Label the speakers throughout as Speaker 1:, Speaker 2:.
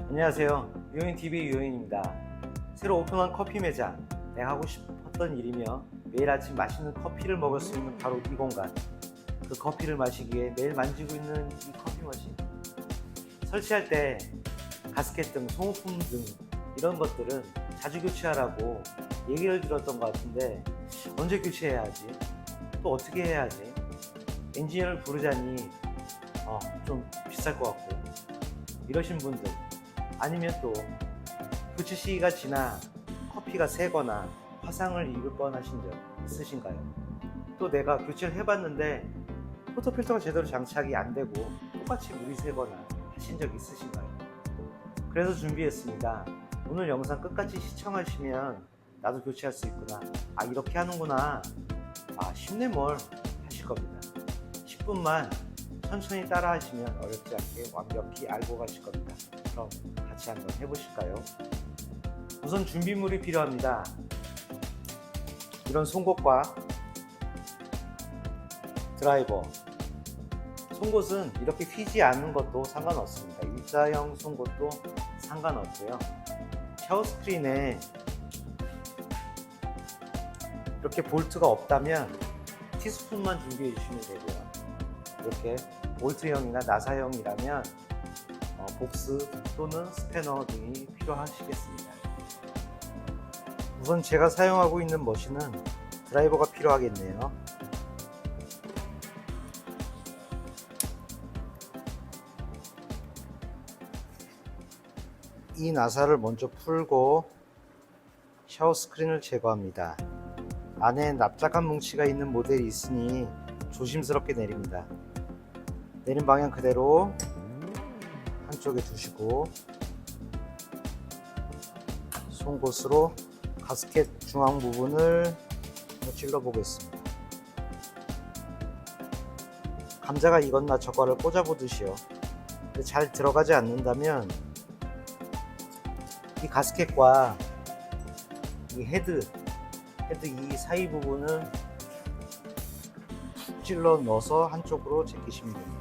Speaker 1: 안녕하세요. 유인TV 유인입니다. 새로 오픈한 커피 매장. 내가 하고 싶었던 일이며 매일 아침 맛있는 커피를 먹을 수 있는 바로 이 공간. 그 커피를 마시기에 매일 만지고 있는 이 커피 머신. 설치할 때 가스켓 등 소모품 등 이런 것들은 자주 교체하라고 얘기를 들었던 것 같은데 언제 교체해야 하지? 또 어떻게 해야 하지? 엔지니어를 부르자니 좀 비쌀 것 같고 이러신 분들, 아니면 또 교체 시기가 지나 커피가 새거나 화상을 입을 뻔하신 적 있으신가요? 또 내가 교체를 해봤는데 포터필터가 제대로 장착이 안 되고 똑같이 물이 새거나 하신 적 있으신가요? 그래서 준비했습니다. 오늘 영상 끝까지 시청하시면 나도 교체할 수 있구나, 이렇게 하는구나, 쉽네 뭘 하실 겁니다. 10분만 천천히 따라 하시면 어렵지 않게 완벽히 알고 가실 겁니다. 그럼 같이 한번 해보실까요? 우선 준비물이 필요합니다. 이런 송곳과 드라이버. 송곳은 이렇게 휘지 않는 것도 상관없습니다. 일자형 송곳도 상관없고요. 샤워 스크린에 이렇게 볼트가 없다면 티스푼만 준비해 주시면 되고요. 이렇게 볼트형이나 나사형이라면 복스 또는 스패너 등이 필요하시겠습니다. 우선 제가 사용하고 있는 머신은 드라이버가 필요하겠네요. 이 나사를 먼저 풀고 샤워 스크린을 제거합니다. 안에 납작한 뭉치가 있는 모델이 있으니 조심스럽게 내립니다. 내린 방향 그대로 한쪽에 두시고 송곳으로 가스켓 중앙 부분을 찔러 보겠습니다. 감자가 익었나 저거를 꽂아 보듯이요. 잘 들어가지 않는다면 이 가스켓과 이 헤드 이 사이 부분은 푹 찔러 넣어서 한쪽으로 제끼시면 됩니다.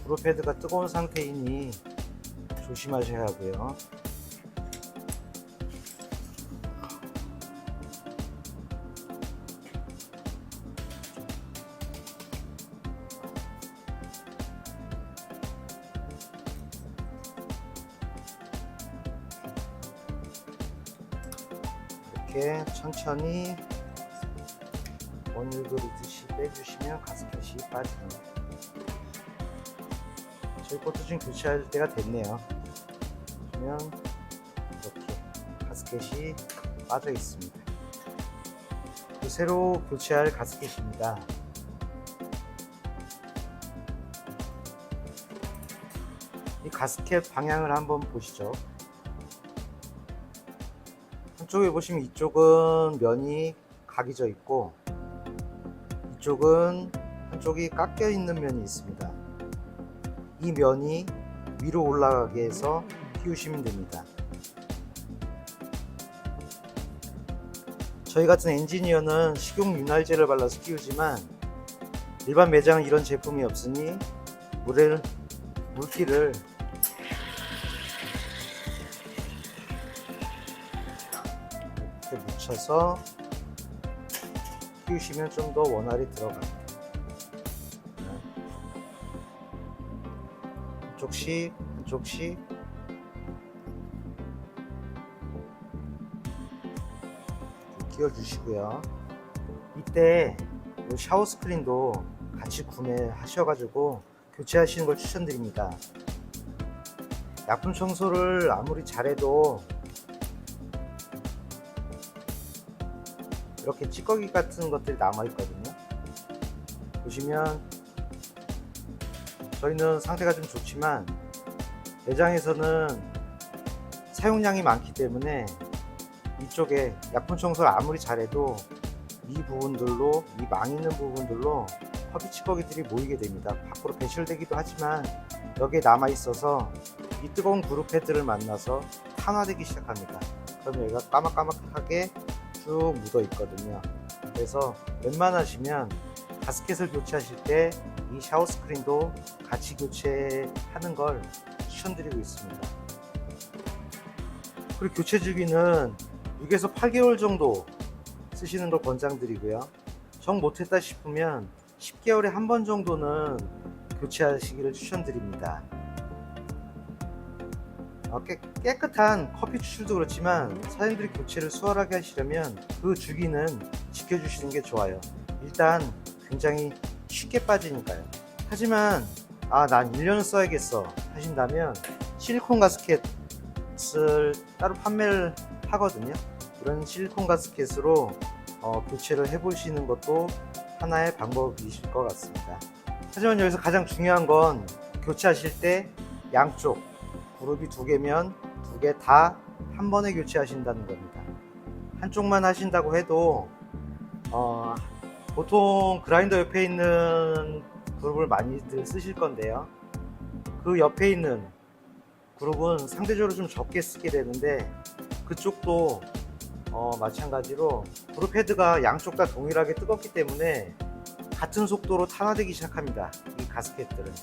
Speaker 1: 브로패드가 뜨거운 상태이니 조심하셔야 하고요. 이렇게 천천히 원을 그리듯이 빼주시면 가스켓이 빠집니다. 저희 것도 좀 교체할 때가 됐네요. 보시면 이렇게 가스켓이 빠져 있습니다. 새로 교체할 가스켓입니다. 이 가스켓 방향을 한번 보시죠. 한쪽에 보시면 이쪽은 면이 각이 져 있고 이쪽은 한쪽이 깎여 있는 면이 있습니다. 이 면이 위로 올라가게 해서 끼우시면 됩니다. 저희 같은 엔지니어는 식용 윤활제를 발라서 끼우지만 일반 매장은 이런 제품이 없으니 물기를 이렇게 묻혀서 끼우시면 좀 더 원활히 들어갑니다. 한쪽씩 끼워주시고요. 이때 샤워 스크린도 같이 구매하셔가지고 교체하시는 걸 추천드립니다. 약품 청소를 아무리 잘해도 이렇게 찌꺼기 같은 것들이 남아있거든요. 보시면 저희는 상태가 좀 좋지만 매장에서는 사용량이 많기 때문에 이쪽에 약품 청소를 아무리 잘해도 이 부분들로, 이 망 있는 부분들로 커피 찌꺼기들이 모이게 됩니다. 밖으로 배출되기도 하지만 여기에 남아 있어서 이 뜨거운 그룹 패드를 만나서 탄화되기 시작합니다. 그럼 여기가 까맣까맣하게 쭉 묻어 있거든요. 그래서 웬만하시면 가스켓을 교체하실 때 이 샤워 스크린도 같이 교체하는 걸 추천드리고 있습니다. 그리고 교체 주기는 6에서 8개월 정도 쓰시는 걸 권장드리고요. 정 못했다 싶으면 10개월에 한 번 정도는 교체하시기를 추천드립니다. 깨끗한 커피 추출도 그렇지만 사장님들이 교체를 수월하게 하시려면 그 주기는 지켜주시는 게 좋아요. 일단 굉장히 쉽게 빠지니까요. 하지만 난 1년을 써야겠어 하신다면 실리콘 가스켓을 따로 판매를 하거든요. 이런 실리콘 가스켓으로 교체를 해보시는 것도 하나의 방법이실 것 같습니다. 하지만 여기서 가장 중요한 건 교체하실 때 양쪽 그룹이 2개면 2개 다 한 번에 교체하신다는 겁니다. 한쪽만 하신다고 해도 보통 그라인더 옆에 있는 그룹을 많이들 쓰실 건데요. 그 옆에 있는 그룹은 상대적으로 좀 적게 쓰게 되는데 그쪽도 마찬가지로 그룹 헤드가 양쪽 다 동일하게 뜨겁기 때문에 같은 속도로 탄화되기 시작합니다. 이 가스켓들은.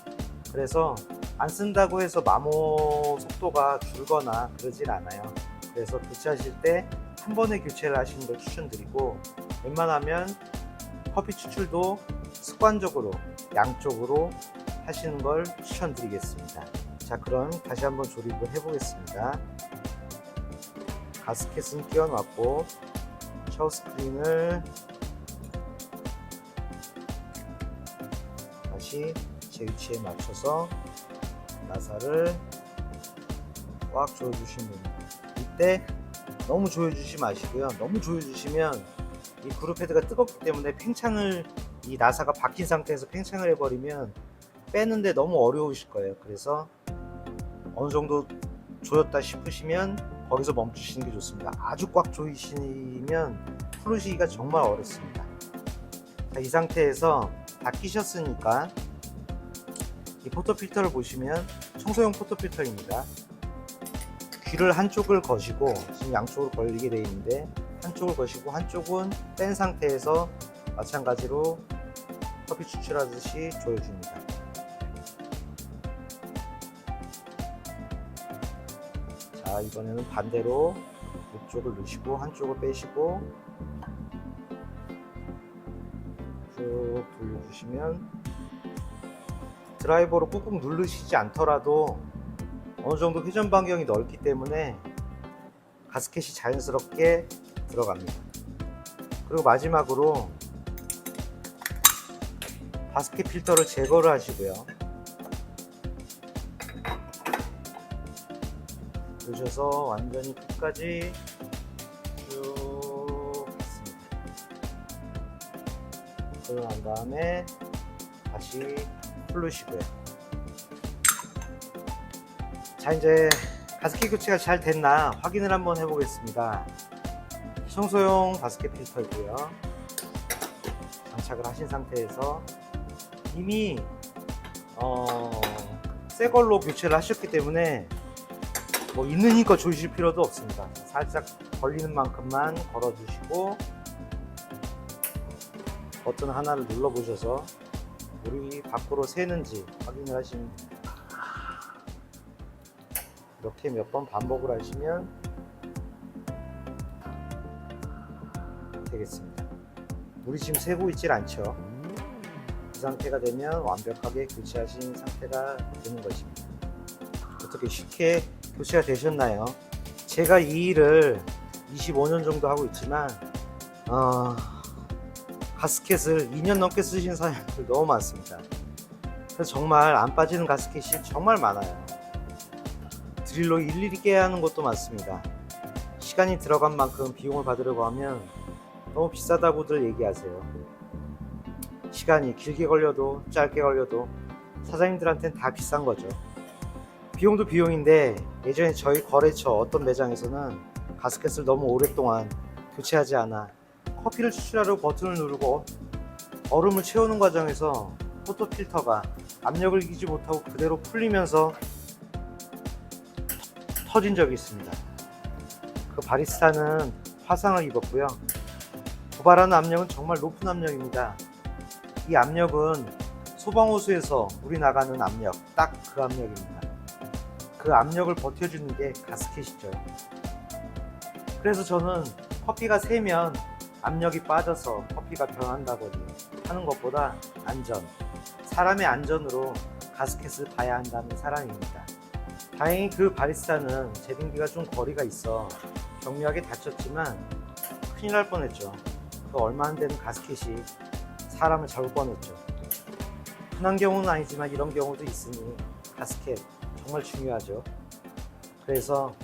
Speaker 1: 그래서 안 쓴다고 해서 마모 속도가 줄거나 그러질 않아요. 그래서 교체하실 때 한 번에 교체를 하시는 걸 추천드리고, 웬만하면 커피 추출도 습관적으로 양쪽으로 하시는 걸 추천드리겠습니다. 자, 그럼 다시 한번 조립을 해 보겠습니다. 가스켓은 끼워놨고 샤워 스크린을 다시 제 위치에 맞춰서 나사를 꽉 조여주시면 됩니다. 이때 너무 조여주지 마시고요. 너무 조여주시면 이 그룹 헤드가 뜨겁기 때문에 팽창을, 이 나사가 박힌 상태에서 팽창을 해버리면 빼는데 너무 어려우실 거예요. 그래서 어느 정도 조였다 싶으시면 거기서 멈추시는 게 좋습니다. 아주 꽉 조이시면 풀으시기가 정말 어렵습니다. 자, 이 상태에서 다 끼셨으니까 이 포토필터를 보시면 청소용 포토필터입니다. 귀를 한쪽을 거시고, 지금 양쪽으로 걸리게 되어 있는데 한쪽을 거시고 한쪽은 뺀 상태에서 마찬가지로 커피 추출하듯이 조여줍니다. 자, 이번에는 반대로 이쪽을 넣으시고 한쪽을 빼시고 쭉 돌려주시면, 드라이버로 꾹꾹 누르시지 않더라도 어느 정도 회전 반경이 넓기 때문에 가스켓이 자연스럽게 들어갑니다. 그리고 마지막으로 가스켓 필터를 제거를 하시고요. 넣으셔서 완전히 끝까지 쭉 했습니다. 그러고 난 다음에 다시 풀르시고요. 자, 이제 가스켓 교체가 잘 됐나 확인을 한번 해보겠습니다. 청소용 가스켓 필터이고요. 장착을 하신 상태에서 이미 새 걸로 교체를 하셨기 때문에 뭐 있는 힘껏 조이실 필요도 없습니다. 살짝 걸리는 만큼만 걸어주시고 버튼 하나를 눌러 보셔서 물이 밖으로 새는지 확인을 하시면 됩니다. 이렇게 몇 번 반복을 하시면 되겠습니다. 물이 지금 새고 있질 않죠. 이 상태가 되면 완벽하게 교체하신 상태가 되는 것입니다. 어떻게 쉽게 교체가 되셨나요? 제가 이 일을 25년 정도 하고 있지만 가스켓을 2년 넘게 쓰신 사람들 너무 많습니다. 그래서 정말 안 빠지는 가스켓이 정말 많아요. 드릴로 일일이 깨야 하는 것도 많습니다. 시간이 들어간 만큼 비용을 받으려고 하면 너무 비싸다고들 얘기하세요. 시간이 길게 걸려도 짧게 걸려도 사장님들한테는 다 비싼 거죠. 비용도 비용인데, 예전에 저희 거래처 어떤 매장에서는 가스켓을 너무 오랫동안 교체하지 않아 커피를 추출하려고 버튼을 누르고 얼음을 채우는 과정에서 포토 필터가 압력을 이기지 못하고 그대로 풀리면서 터진 적이 있습니다. 그 바리스타는 화상을 입었고요. 도발하는 압력은 정말 높은 압력입니다. 이 압력은 소방호수에서 물이 나가는 압력, 딱 그 압력입니다. 그 압력을 버텨주는 게 가스켓이죠. 그래서 저는 커피가 새면 압력이 빠져서 커피가 변한다거나 하는 것보다 안전, 사람의 안전으로 가스켓을 봐야 한다는 사람입니다. 다행히 그 바리스타는 제빙기가 좀 거리가 있어 경미하게 다쳤지만 큰일 날 뻔했죠. 그 얼마 안 되는 가스켓이 사람을 잡을 뻔했죠. 흔한 경우는 아니지만 이런 경우도 있으니 가스켓 정말 중요하죠. 그래서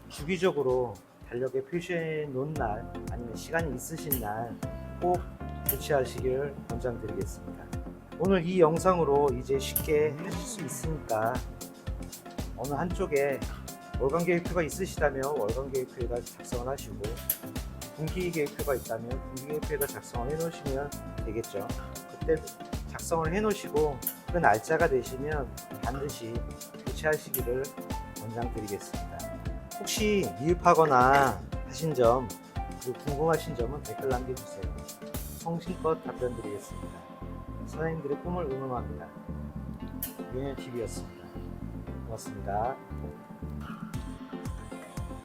Speaker 1: 주기적으로 달력에 표시해 놓은 날 아니면 시간이 있으신 날 꼭 교체하시기를 권장드리겠습니다. 오늘 이 영상으로 이제 쉽게 하실 수 있으니까 어느 한쪽에 월간 계획표가 있으시다면 월간 계획표에다 작성을 하시고 분기 계획표가 있다면 분기 계획표에다 작성을 해 놓으시면 되겠죠. 그때 작성을 해 놓으시고 그 날짜가 되시면 반드시 교체하시기를 권장드리겠습니다. 혹시 미흡하거나 하신 점 그리고 궁금하신 점은 댓글 남겨주세요. 성심껏 답변 드리겠습니다. 선생님들의 꿈을 응원합니다. 유엔TV였습니다. 고맙습니다.